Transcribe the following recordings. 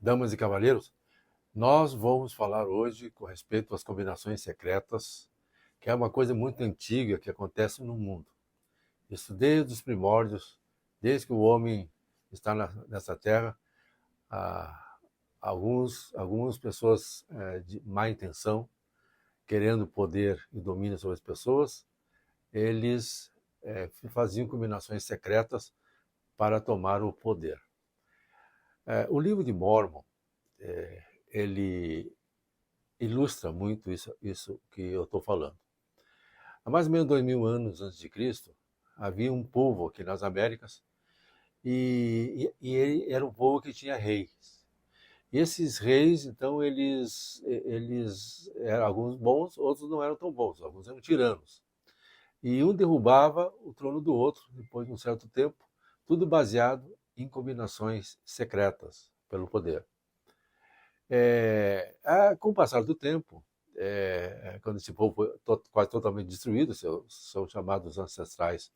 Damas e cavalheiros, nós vamos falar hoje com respeito às combinações secretas, que é uma coisa muito antiga que acontece no mundo. Isso desde os primórdios, desde que o homem está nessa terra, há algumas pessoas de má intenção, querendo poder e domínio sobre as pessoas, eles faziam combinações secretas para tomar o poder. O livro de Mórmon, ele ilustra muito isso que eu estou falando. Há mais ou menos 2000 anos antes de Cristo, havia um povo aqui nas Américas e ele era um povo que tinha reis. E esses reis, então, eles eram alguns bons, outros não eram tão bons, alguns eram tiranos. E um derrubava o trono do outro, depois de um certo tempo, tudo baseado em combinações secretas pelo poder. Com o passar do tempo, quando esse povo foi quase totalmente destruído, são chamados ancestrais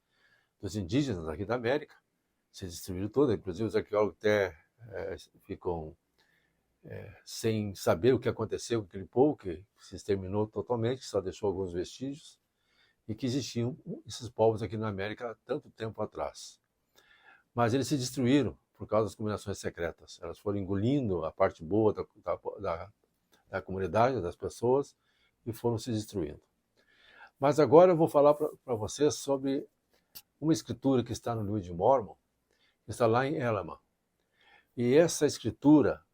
dos indígenas aqui da América, se destruíram todos, inclusive os arqueólogos até ficam sem saber o que aconteceu com aquele povo, que se exterminou totalmente, só deixou alguns vestígios, e que existiam esses povos aqui na América há tanto tempo atrás. Mas eles se destruíram por causa das combinações secretas. Elas foram engolindo a parte boa da comunidade, das pessoas, e foram se destruindo. Mas agora eu vou falar para vocês sobre uma escritura que está no livro de Mórmon, que está lá em Elamah. E essa escritura,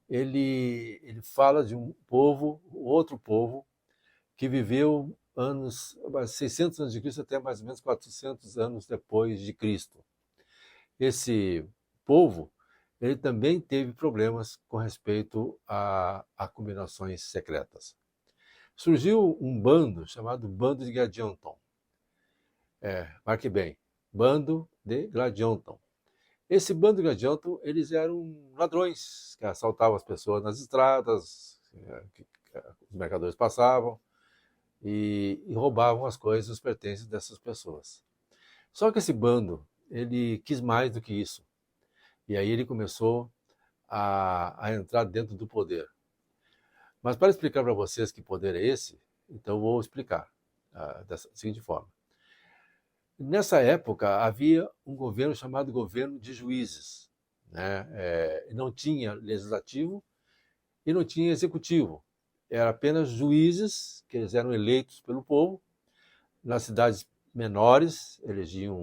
ele fala de um povo, outro povo, que viveu 600 anos de Cristo até mais ou menos 400 anos depois de Cristo. Esse povo, ele também teve problemas com respeito a combinações secretas. Surgiu um bando chamado Bando de Gadianton. Marque bem, Bando de Gadianton. Esse bando de Gadianton, eles eram ladrões que assaltavam as pessoas nas estradas, os mercadores passavam e roubavam as coisas, os pertences dessas pessoas. Só que esse bando, ele quis mais do que isso. E aí ele começou a entrar dentro do poder. Mas para explicar para vocês que poder é esse, então eu vou explicar da seguinte forma. Nessa época havia um governo chamado governo de juízes, né? Não tinha legislativo e não tinha executivo. Era apenas juízes, que eles eram eleitos pelo povo. Nas cidades menores elegiam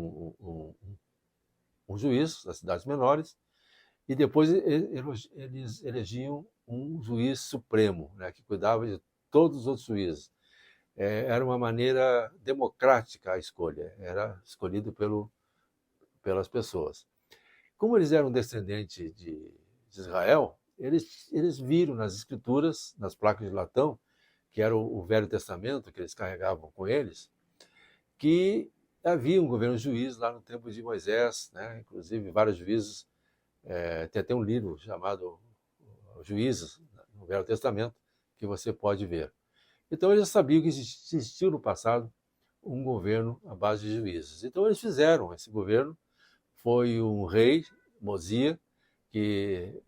um juiz, nas cidades menores, e depois eles elegiam um juiz supremo, né, que cuidava de todos os outros juízes. Era uma maneira democrática a escolha, era escolhido pelas pessoas. Como eles eram descendentes de Israel, eles viram nas escrituras, nas placas de latão, que era o Velho Testamento que eles carregavam com eles, que havia um governo juiz lá no tempo de Moisés, né? Inclusive vários juízes. Tem até um livro chamado Juízes, no Velho Testamento, que você pode ver. Então eles sabiam que existiu no passado um governo à base de juízes. Então eles fizeram esse governo. Foi um rei, Mosia, que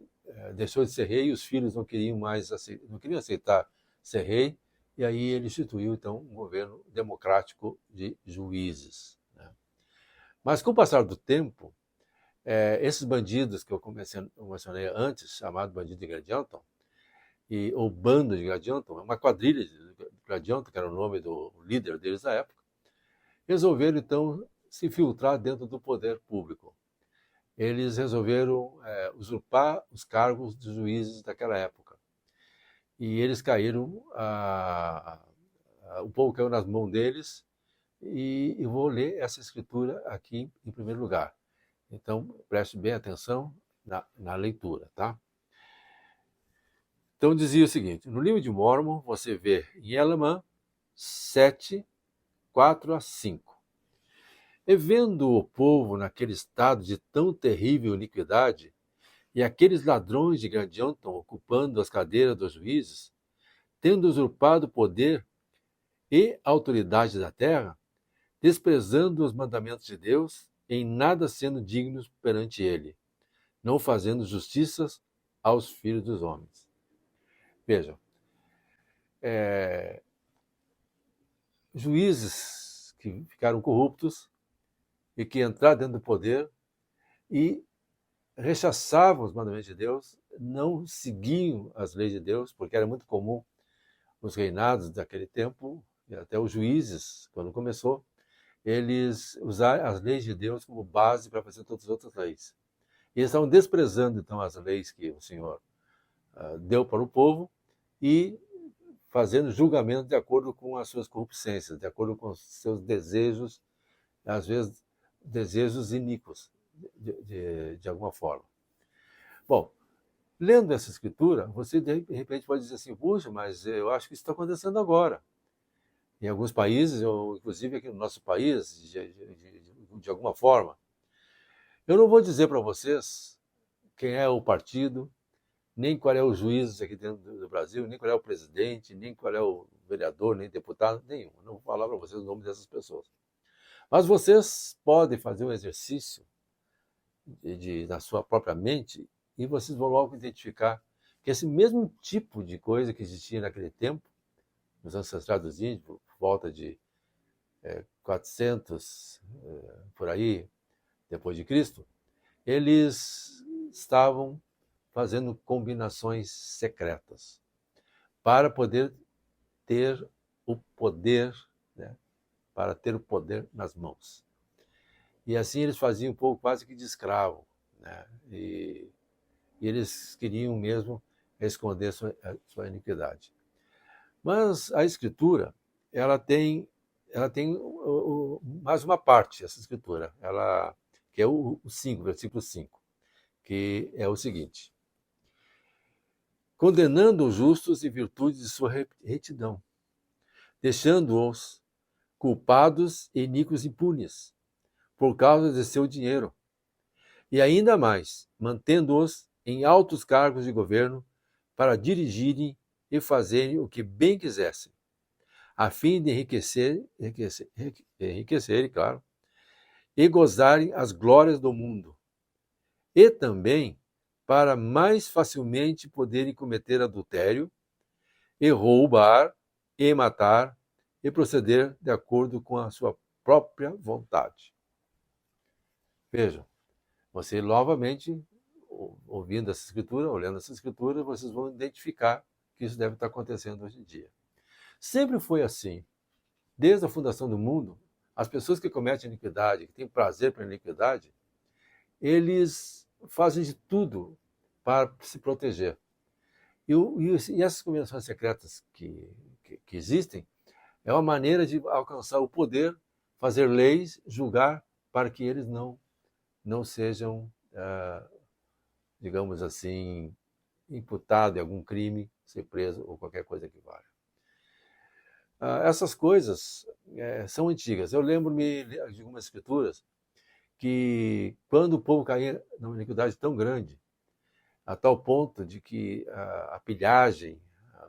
deixou de ser rei e os filhos não queriam aceitar ser rei, e aí ele instituiu então um governo democrático de juízes, né? Mas com o passar do tempo, esses bandidos que eu mencionei antes, chamado bandido de Gadianton, ou bando de Gadianton, uma quadrilha de Gadianton, que era o nome do líder deles na época, resolveram então se infiltrar dentro do poder público. Eles resolveram usurpar os cargos de juízes daquela época. E eles caíram, o povo caiu nas mãos deles, e eu vou ler essa escritura aqui em primeiro lugar. Então, preste bem atenção na leitura, tá? Então, dizia o seguinte: no livro de Mórmon, você vê em Elamah 7, 4 a 5. E vendo o povo naquele estado de tão terrível iniquidade, e aqueles ladrões de Gadianton ocupando as cadeiras dos juízes, tendo usurpado o poder e autoridade da terra, desprezando os mandamentos de Deus, em nada sendo dignos perante ele, não fazendo justiças aos filhos dos homens. Vejam, juízes que ficaram corruptos e que entraram dentro do poder e rechaçavam os mandamentos de Deus, não seguiam as leis de Deus, porque era muito comum os reinados daquele tempo, e até os juízes, quando começou, eles usaram as leis de Deus como base para fazer todas as outras leis. E eles estavam desprezando, então, as leis que o Senhor deu para o povo e fazendo julgamento de acordo com as suas corrupçências, de acordo com os seus desejos, às vezes desejos iníquos, de alguma forma. Bom, lendo essa escritura, você de repente pode dizer assim, puxa, mas eu acho que isso está acontecendo agora. Em alguns países, ou inclusive aqui no nosso país, de alguma forma. Eu não vou dizer para vocês quem é o partido, nem qual é o juiz aqui dentro do Brasil, nem qual é o presidente, nem qual é o vereador, nem deputado, nenhum. Não vou falar para vocês o nome dessas pessoas. Mas vocês podem fazer um exercício na sua própria mente e vocês vão logo identificar que esse mesmo tipo de coisa que existia naquele tempo, nos ancestrais dos índios, por volta de 400, por aí, depois de Cristo, eles estavam fazendo combinações secretas para poder ter o poder, né, para ter o poder nas mãos. E assim eles faziam um pouco quase que de escravo, né? E eles queriam mesmo esconder sua iniquidade. Mas a Escritura, ela tem mais uma parte, essa Escritura, que é o 5, versículo 5, que é o seguinte: condenando os justos em virtude de sua retidão, deixando-os culpados e iníquos impunes, por causa de seu dinheiro, e ainda mais, mantendo-os em altos cargos de governo para dirigirem e fazerem o que bem quisessem, a fim de enriquecerem, claro, e gozarem as glórias do mundo, e também para mais facilmente poderem cometer adultério, e roubar, e matar, e proceder de acordo com a sua própria vontade. Vejam, você novamente, ouvindo essa escritura, olhando essa escritura, vocês vão identificar que isso deve estar acontecendo hoje em dia. Sempre foi assim. Desde a fundação do mundo, as pessoas que cometem iniquidade, que têm prazer pela iniquidade, eles fazem de tudo para se proteger. E essas combinações secretas que existem é uma maneira de alcançar o poder, fazer leis, julgar, para que eles não sejam, digamos assim, imputados em algum crime, ser preso ou qualquer coisa que valha. Essas coisas são antigas. Eu lembro-me de algumas escrituras que, quando o povo caía numa iniquidade tão grande, a tal ponto de que a pilhagem,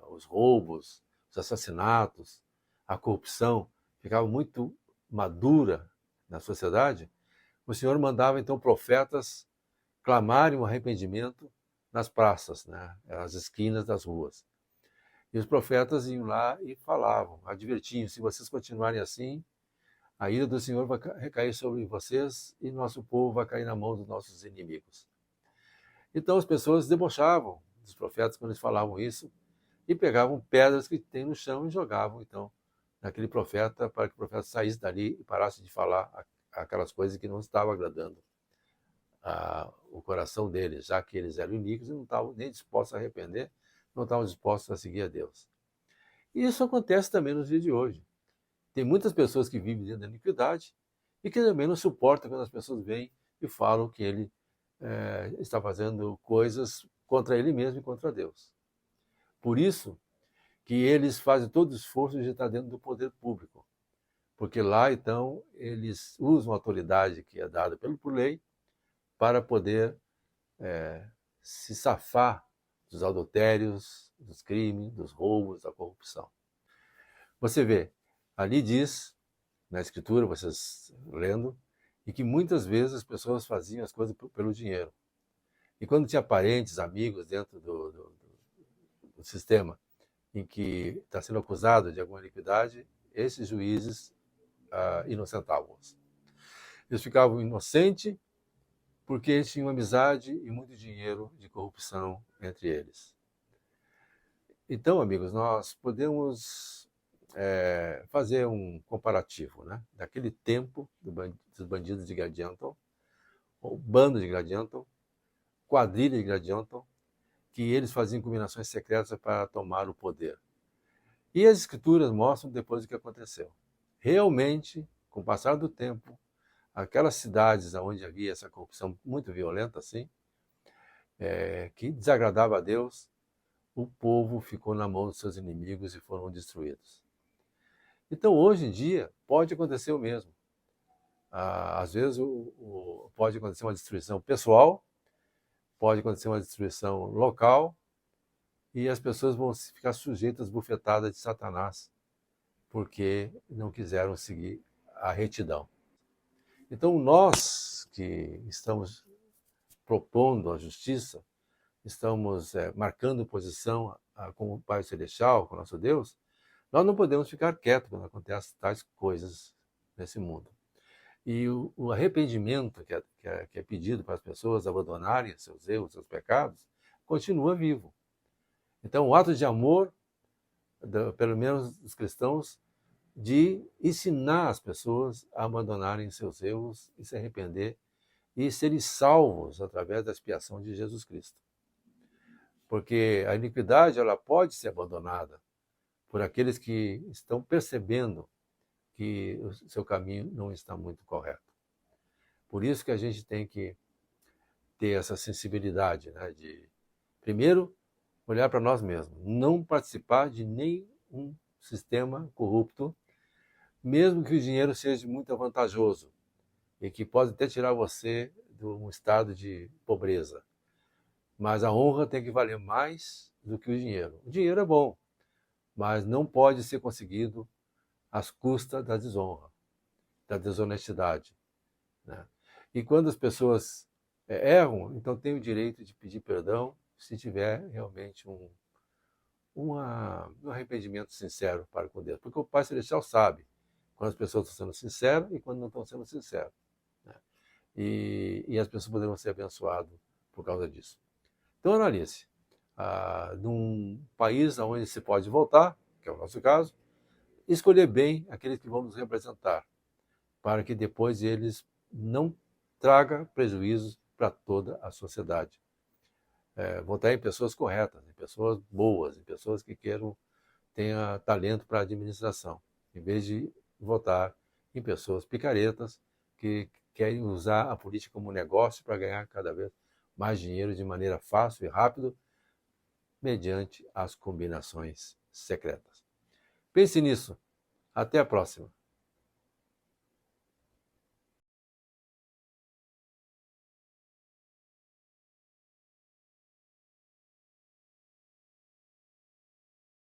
os roubos, os assassinatos, a corrupção ficava muito madura na sociedade, o Senhor mandava então profetas clamarem um arrependimento nas praças, né, nas esquinas das ruas. E os profetas iam lá e falavam, advertiam, se vocês continuarem assim, a ira do Senhor vai recair sobre vocês e nosso povo vai cair na mão dos nossos inimigos. Então as pessoas debochavam dos profetas quando eles falavam isso e pegavam pedras que tem no chão e jogavam então naquele profeta para que o profeta saísse dali e parasse de falar aquelas coisas que não estavam agradando o coração deles, já que eles eram iníquos e não estavam nem dispostos a arrepender, não estavam dispostos a seguir a Deus. E isso acontece também nos dias de hoje. Tem muitas pessoas que vivem dentro da iniquidade e que também não suportam quando as pessoas vêm e falam que ele está fazendo coisas contra ele mesmo e contra Deus. Por isso que eles fazem todo o esforço de estar dentro do poder público, porque lá, então, eles usam a autoridade que é dada por lei para poder se safar dos adultérios, dos crimes, dos roubos, da corrupção. Você vê, ali diz, na Escritura, vocês lendo, e que muitas vezes as pessoas faziam as coisas pelo dinheiro. E quando tinha parentes, amigos dentro do sistema em que está sendo acusado de alguma iniquidade, esses juízes inocentavam-os. Eles ficavam inocentes porque eles tinham amizade e muito dinheiro de corrupção entre eles. Então, amigos, nós podemos fazer um comparativo, né? Daquele tempo dos bandidos de Gradianton, o bando de Gradianton, quadrilha de Gradianton, que eles faziam combinações secretas para tomar o poder. E as escrituras mostram depois o que aconteceu. Realmente, com o passar do tempo, aquelas cidades onde havia essa corrupção muito violenta, assim, que desagradava a Deus, o povo ficou na mão dos seus inimigos e foram destruídos. Então, hoje em dia, pode acontecer o mesmo. Às vezes, pode acontecer uma destruição pessoal, pode acontecer uma destruição local, e as pessoas vão ficar sujeitas às bufetadas de Satanás, porque não quiseram seguir a retidão. Então, nós que estamos propondo a justiça, estamos marcando posição com o Pai Celestial, com o nosso Deus, nós não podemos ficar quietos quando acontecem tais coisas nesse mundo. E o arrependimento que é pedido para as pessoas abandonarem seus erros, seus pecados, continua vivo. Então, o ato de amor, pelo menos dos cristãos, de ensinar as pessoas a abandonarem seus erros e se arrepender e serem salvos através da expiação de Jesus Cristo. Porque a iniquidade ela pode ser abandonada por aqueles que estão percebendo que o seu caminho não está muito correto. Por isso que a gente tem que ter essa sensibilidade, né, de, primeiro, olhar para nós mesmos, não participar de nenhum sistema corrupto, mesmo que o dinheiro seja muito vantajoso e que pode até tirar você de um estado de pobreza. Mas a honra tem que valer mais do que o dinheiro. O dinheiro é bom, mas não pode ser conseguido às custas da desonra, da desonestidade, né? E quando as pessoas erram, então tem o direito de pedir perdão se tiver realmente um arrependimento sincero para com Deus. Porque o Pai Celestial sabe quando as pessoas estão sendo sinceras e quando não estão sendo sinceras, né? E as pessoas poderão ser abençoadas por causa disso. Então, analise. Num país onde se pode votar, que é o nosso caso, escolher bem aqueles que vão nos representar, para que depois eles não tragam prejuízos para toda a sociedade. Votar em pessoas corretas, em pessoas boas, em pessoas que tenham talento para a administração, em vez de votar em pessoas picaretas que querem usar a política como negócio para ganhar cada vez mais dinheiro de maneira fácil e rápida, mediante as combinações secretas. Pense nisso. Até a próxima.